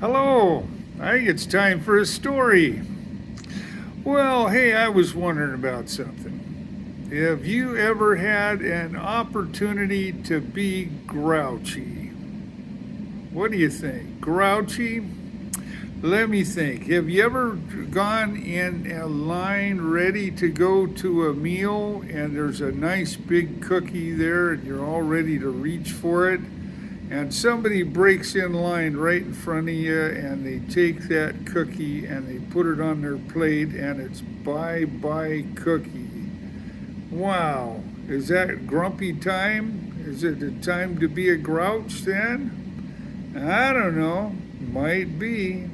Hello, I think it's time for a story. Well, hey, I was wondering about something. Have you ever had an opportunity to be grouchy? What do you think? Grouchy? Let me think. Have you ever gone in a line ready to go to a meal and there's a nice big cookie there and you're all ready to reach for it? And somebody breaks in line right in front of you and they take that cookie and they put it on their plate and it's bye bye cookie. Wow, is that grumpy time? Is it a time to be a grouch then? I don't know, might be.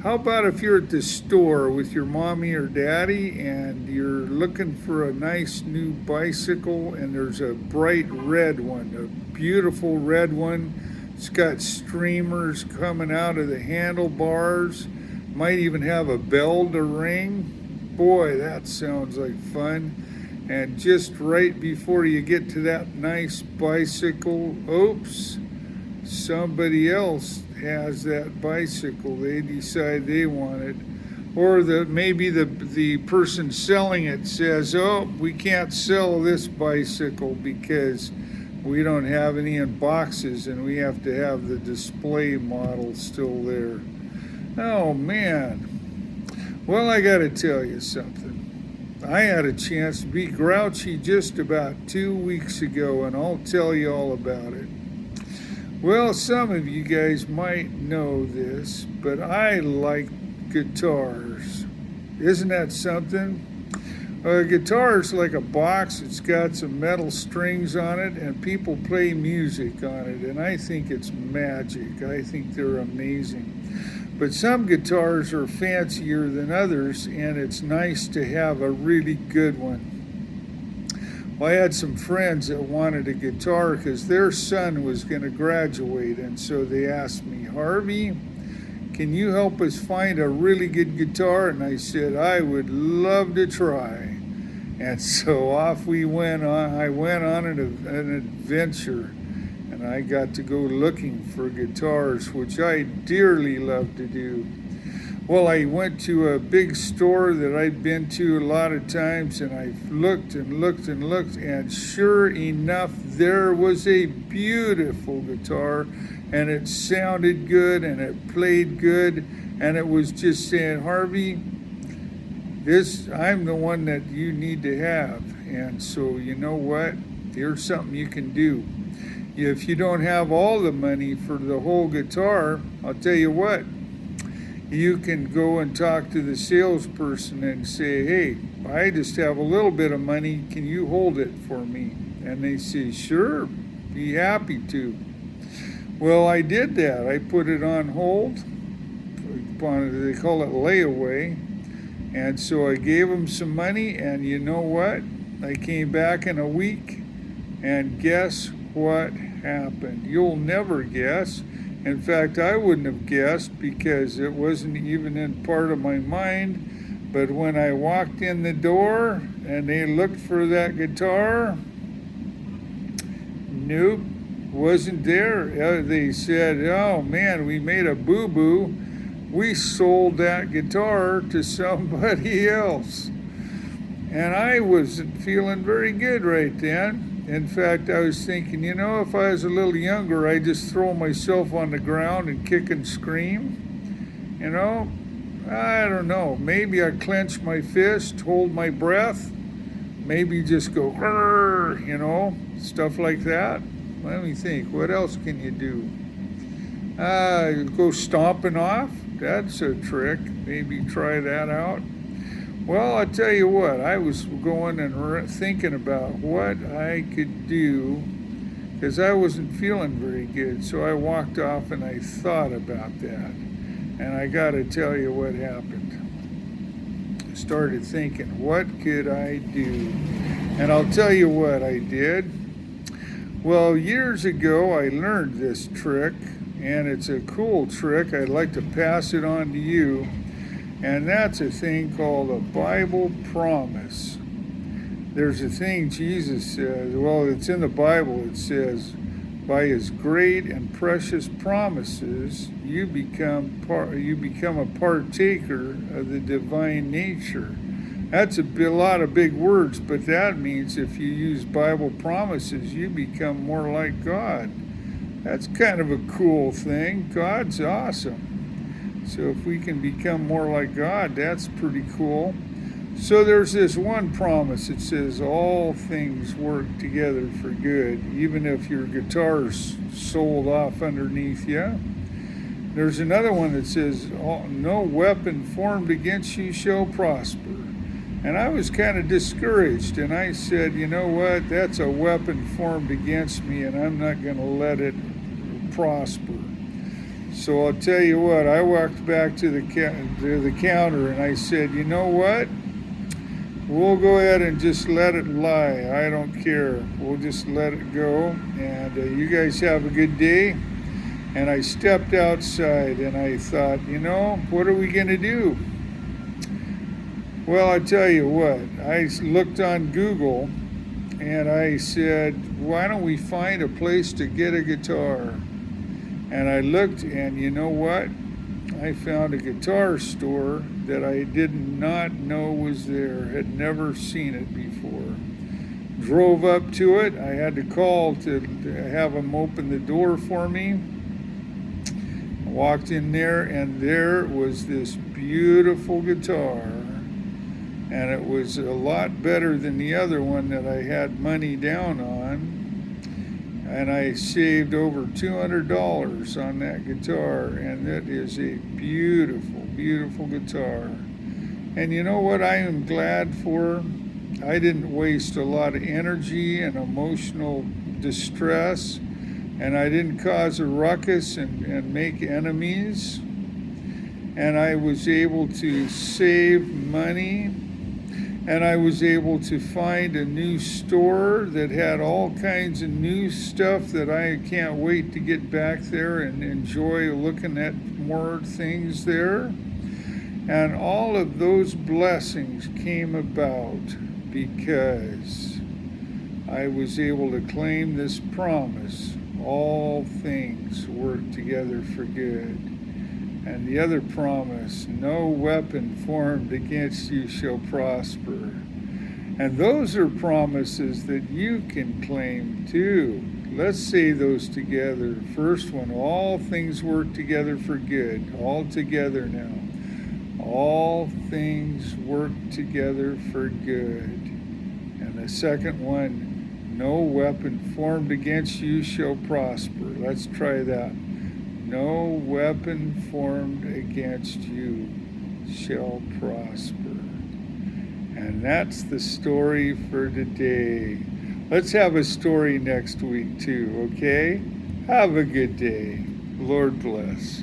How about if you're at the store with your mommy or daddy and you're looking for a nice new bicycle and there's a bright red one, a beautiful red one. It's got streamers coming out of the handlebars, might even have a bell to ring. Boy, that sounds like fun. And just right before you get to that nice bicycle, oops, somebody else has that bicycle. They decide they want it. Or maybe the person selling it says, oh, we can't sell this bicycle because we don't have any in boxes and we have to have the display model still there. Oh man. Well, I got to tell you something. I had a chance to be grouchy just about 2 weeks ago, and I'll tell you all about it. Well, some of you guys might know this, but I like guitars. Isn't that something? A guitar is like a box. It's got some metal strings on it, and people play music on it, and I think it's magic. I think they're amazing. But some guitars are fancier than others, and it's nice to have a really good one. Well, I had some friends that wanted a guitar because their son was going to graduate, and so they asked me, Harvey, can you help us find a really good guitar? And I said, I would love to try. And so off we went on. I went on an adventure, and I got to go looking for guitars, which I dearly love to do. Well, I went to a big store that I'd been to a lot of times, and I looked and looked and looked, and sure enough, there was a beautiful guitar, and it sounded good, and it played good, and it was just saying, Harvey, I'm the one that you need to have. And so, you know what? Here's something you can do. If you don't have all the money for the whole guitar, I'll tell you what. You can go and talk to the salesperson and say, hey, I just have a little bit of money. Can you hold it for me? And they say, sure, be happy to. Well, I did that. I put it on hold. They call it layaway. And so I gave them some money, and you know what? I came back in a week, and guess what happened? You'll never guess. In fact, I wouldn't have guessed because it wasn't even in part of my mind. But when I walked in the door and they looked for that guitar, nope, wasn't there. They said, oh man, we made a boo-boo. We sold that guitar to somebody else. And I wasn't feeling very good right then. In fact, I was thinking, if I was a little younger, I'd just throw myself on the ground and kick and scream. I don't know. Maybe I'd clench my fist, hold my breath, maybe just go, stuff like that. Let me think. What else can you do? Go stomping off. That's a trick. Maybe try that out. Well, I tell you what, I was going and thinking about what I could do because I wasn't feeling very good. So I walked off and I thought about that. And I got to tell you what happened. I started thinking, what could I do? And I'll tell you what I did. Well, years ago, I learned this trick, and it's a cool trick. I'd like to pass it on to you. And that's a thing called a Bible promise. There's a thing Jesus says, well, it's in the Bible. It says, By his great and precious promises, you become a partaker of the divine nature. That's a lot of big words, but that means if you use Bible promises, you become more like God. That's kind of a cool thing. God's awesome. So if we can become more like God, that's pretty cool. So there's this one promise that says all things work together for good, even if your guitar's sold off underneath you. There's another one that says no weapon formed against you shall prosper. And I was kind of discouraged, and I said, you know what, that's a weapon formed against me, and I'm not going to let it prosper. So I'll tell you what, I walked back to the counter, and I said, you know what, we'll go ahead and just let it lie. I don't care. We'll just let it go, and you guys have a good day. And I stepped outside, and I thought, you know, what are we going to do? Well, I tell you what, I looked on Google and I said, why don't we find a place to get a guitar? And I looked, and you know what? I found a guitar store that I did not know was there, had never seen it before. Drove up to it. I had to call to have them open the door for me. I walked in there, and there was this beautiful guitar. And it was a lot better than the other one that I had money down on. And I saved over $200 on that guitar. And that is a beautiful, beautiful guitar. And you know what I am glad for? I didn't waste a lot of energy and emotional distress. And I didn't cause a ruckus and make enemies. And I was able to save money. And I was able to find a new store that had all kinds of new stuff that I can't wait to get back there and enjoy looking at more things there. And all of those blessings came about because I was able to claim this promise. All things work together for good. And the other promise, no weapon formed against you shall prosper. And those are promises that you can claim too. Let's say those together. First one, all things work together for good. All together now. All things work together for good. And the second one, no weapon formed against you shall prosper. Let's try that. No weapon formed against you shall prosper. And that's the story for today. Let's have a story next week too, okay? Have a good day. Lord bless.